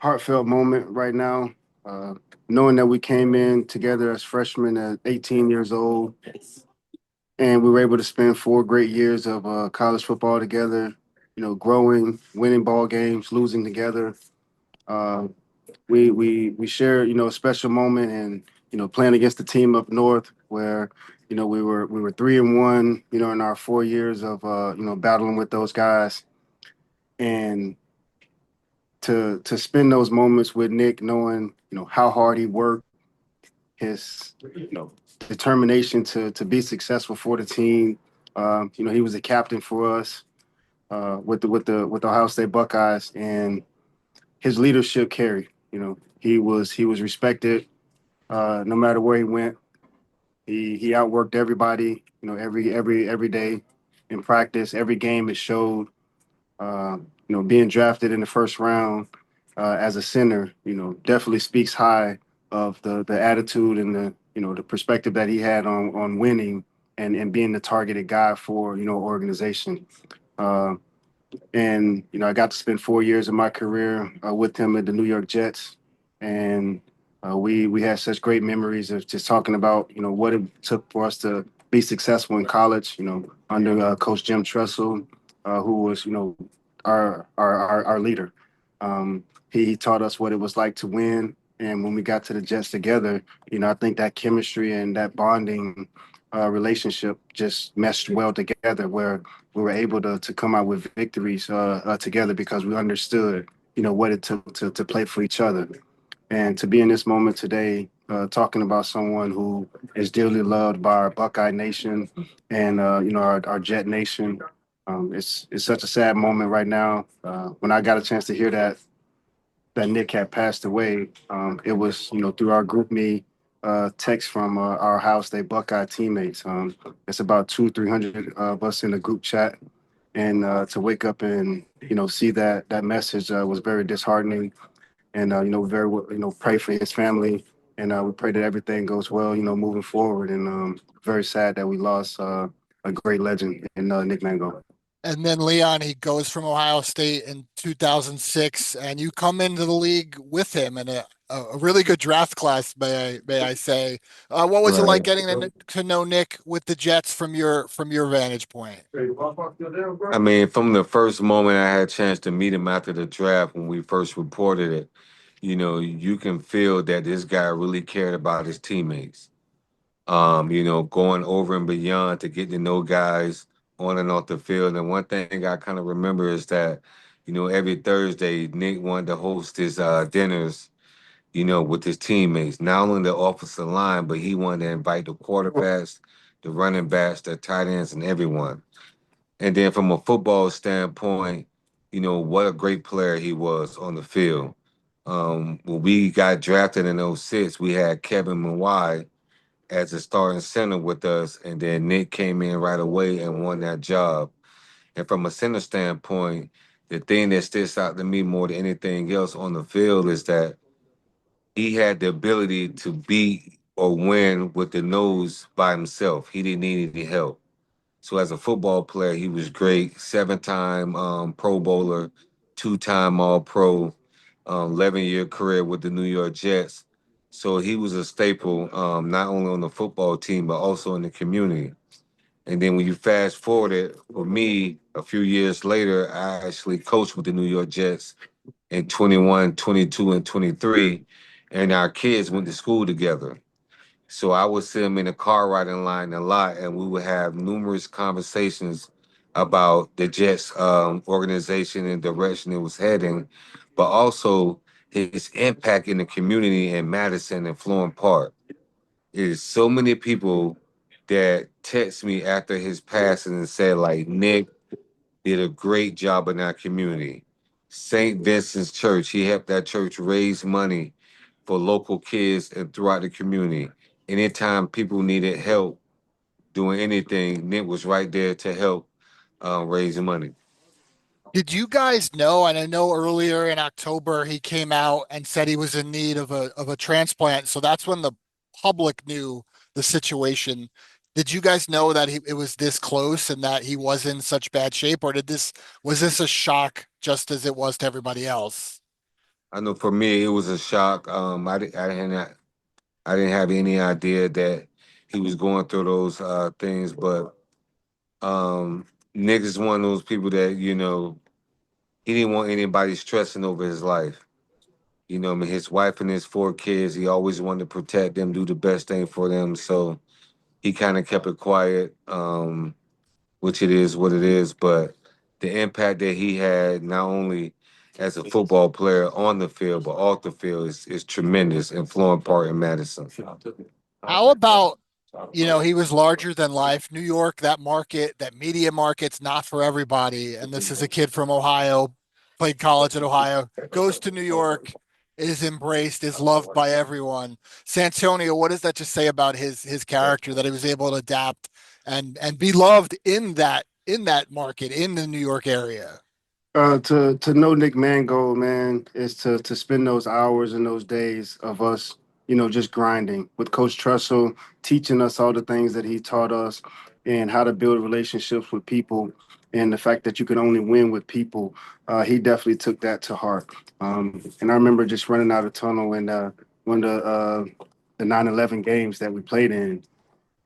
heartfelt moment right now. Uh, Knowing that we came in together as freshmen at 18 years old, and we were able to spend 4 great years of college football together. Growing, winning ball games, losing together. Uh, we shared a special moment, and playing against the team up north where we were 3-1 in our 4 years of battling with those guys, and to spend those moments with Nick, knowing how hard he worked, his determination to be successful for the team. He was a captain for us with the Ohio State Buckeyes, and his leadership carried. He was respected no matter where he went. He outworked everybody. Every day in practice, every game it showed. Uh, Being drafted in the first round as a center, definitely speaks high of the attitude and the perspective that he had on winning and being the targeted guy for organization. Uh, and I got to spend 4 years of my career with him at the New York Jets, and we had such great memories of just talking about what it took for us to be successful in college. Under Coach Jim Tressel, who was our leader. He taught us what it was like to win, and when we got to the Jets together, I think that chemistry and that bonding relationship just meshed well together, where we were able to come out with victories together because we understood, what it took to play for each other. And to be in this moment today, talking about someone who is dearly loved by our Buckeye Nation and our Jet Nation, it's such a sad moment right now. When I got a chance to hear that Nick had passed away, it was through our group me text from our Ohio State Buckeye teammates. It's about 300 of us in the group chat, and to wake up and see that message was very disheartening. And very pray for his family, and we pray that everything goes well moving forward. And very sad that we lost a great legend in Nick Mangold. And then Leon, he goes from Ohio State in 2006, and you come into the league with him in a really good draft class, may I say. What was it like Right. getting to know Nick with the Jets from your vantage point? I mean, from the first moment I had a chance to meet him after the draft when we first reported it, you can feel that this guy really cared about his teammates. Going over and beyond to get to know guys on and off the field. And one thing I kind of remember is that, every Thursday, Nick wanted to host his dinners, with his teammates, not only the offensive line, but he wanted to invite the quarterbacks, the running backs, the tight ends, and everyone. And then from a football standpoint, what a great player he was on the field. When we got drafted in '06, we had Kevin Mawai as a starting center with us, and then Nick came in right away and won that job. And from a center standpoint, the thing that sticks out to me more than anything else on the field is that he had the ability to beat or win with the nose by himself. He didn't need any help. So as a football player, he was great. Seven-time Pro Bowler, two-time All-Pro, 11-year career with the New York Jets. So he was a staple, not only on the football team, but also in the community. And then when you fast forward it, for me, a few years later, I actually coached with the New York Jets in 21, 22, and 23. And our kids went to school together. So I would see him in the car riding line a lot, and we would have numerous conversations about the Jets organization and direction it was heading, but also his impact in the community in Madison and Florham Park. There's so many people that text me after his passing and said, like, Nick did a great job in our community. St. Vincent's Church, he helped that church raise money for local kids and throughout the community. Anytime people needed help doing anything, Nick was right there to help raise money. Did you guys know? And I know earlier in October he came out and said he was in need of a transplant. So that's when the public knew the situation. Did you guys know that it was this close and that he was in such bad shape, or did this was this a shock just as it was to everybody else? I know for me it was a shock. I didn't have any idea that he was going through those things, but Nick is one of those people that he didn't want anybody stressing over his life. I mean, his wife and his 4 kids, he always wanted to protect them, do the best thing for them. So he kind of kept it quiet, which it is what it is. But the impact that he had, not only as a football player on the field, but off the field, is tremendous in Florent Park and Madison. How about, he was larger than life. New York, that market, that media market's not for everybody. And this is a kid from Ohio, played college at Ohio, goes to New York, is embraced, is loved by everyone. Santonio, what does that just say about his character that he was able to adapt and be loved in that market in the New York area? To know Nick Mangold, man, is to spend those hours and those days of us, just grinding with Coach Trussell, teaching us all the things that he taught us and how to build relationships with people and the fact that you can only win with people. He definitely took that to heart. And I remember just running out of tunnel in one of the 9/11 games that we played in,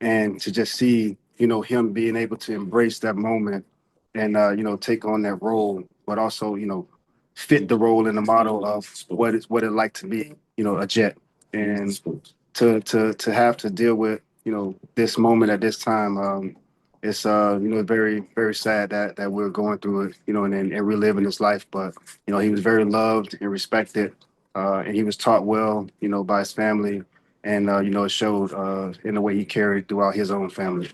and to just see him being able to embrace that moment and take on that role, but also fit the role in the model of what it like to be a Jet, and to have to deal with this moment at this time. It's very very sad that we're going through it, and reliving his life, but he was very loved and respected, and he was taught well by his family, and it showed in the way he carried throughout his own family.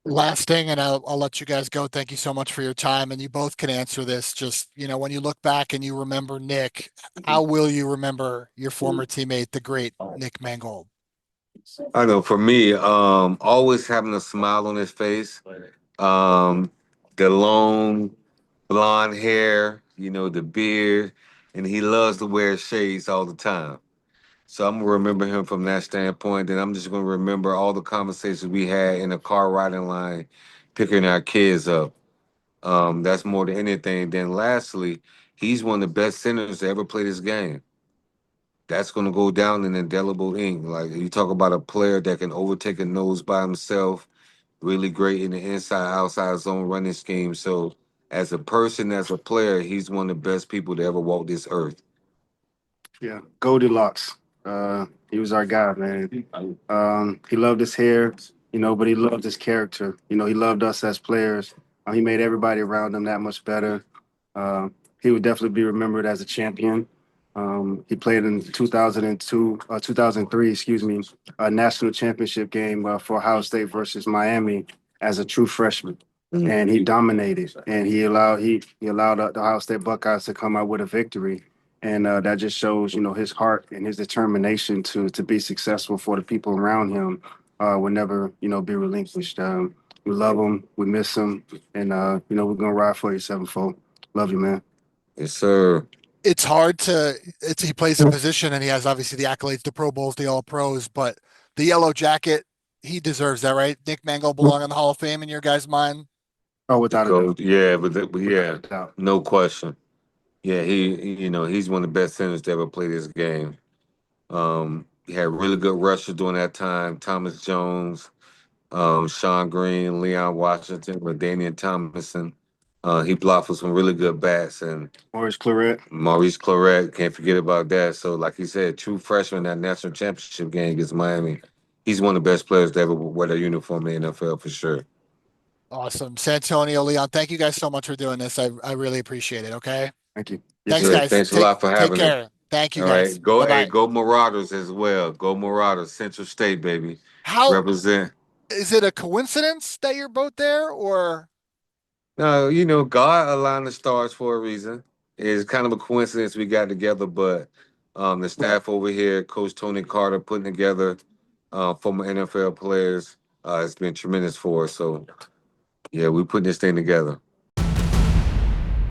Last thing, and I'll let you guys go. Thank you so much for your time. And you both can answer this. Just, when you look back and you remember Nick, how will you remember your former teammate, the great Nick Mangold? I know for me, always having a smile on his face, um, the long blonde hair, the beard, and he loves to wear shades all the time. So I'm gonna remember him from that standpoint. Then I'm just gonna remember all the conversations we had in the car riding line, picking our kids up. That's more than anything. Then lastly, he's one of the best centers to ever play this game. That's gonna go down in indelible ink. Like you talk about a player that can overtake a nose by himself, really great in the inside outside zone running scheme. So as a person, as a player, he's one of the best people to ever walk this earth. Yeah, Goldilocks. He was our guy, man. He loved his hair, but he loved his character. He loved us as players. He made everybody around him that much better. Uh, he would definitely be remembered as a champion. He played in 2002, 2003, excuse me, a national championship game for Ohio State versus Miami as a true freshman, and he dominated. And he allowed the Ohio State Buckeyes to come out with a victory, and that just shows his heart and his determination to be successful for the people around him. Will never be relinquished. We love him, we miss him, and we're gonna ride for you sevenfold. Love you, man. Yes, sir. It's hard to, he plays a position and he has obviously the accolades, the Pro Bowls, the All Pros, but the yellow jacket, he deserves that, right? Nick Mangold belong in the Hall of Fame in your guys' mind. Oh, The without a goat, yeah, but yeah, doubt. no question. Yeah, he's one of the best centers to ever play this game. He had really good rushers during that time. Thomas Jones, Sean Green, Leon Washington, Ladainian Thomason. He blocked for some really good bats, and Maurice Claret. Maurice Claret, can't forget about that. So, like he said, true freshman in that national championship game against Miami. He's one of the best players to ever wear a uniform in the NFL for sure. Awesome. Santonio, Leon, thank you guys so much for doing this. I really appreciate it. Okay. Thank you. Yes, Thanks, sir. Good. guys. Thanks a lot for Take having us. care. Thank you, All guys. right, go, Bye hey, bye. go Marauders as well. Go Marauders, Central State, baby. How Represent. is it a coincidence that you're both there or? No, God aligned the stars for a reason. It's kind of a coincidence we got together, but the staff over here, Coach Tony Carter, putting together former NFL players, it's been tremendous for us. So, yeah, we putting this thing together.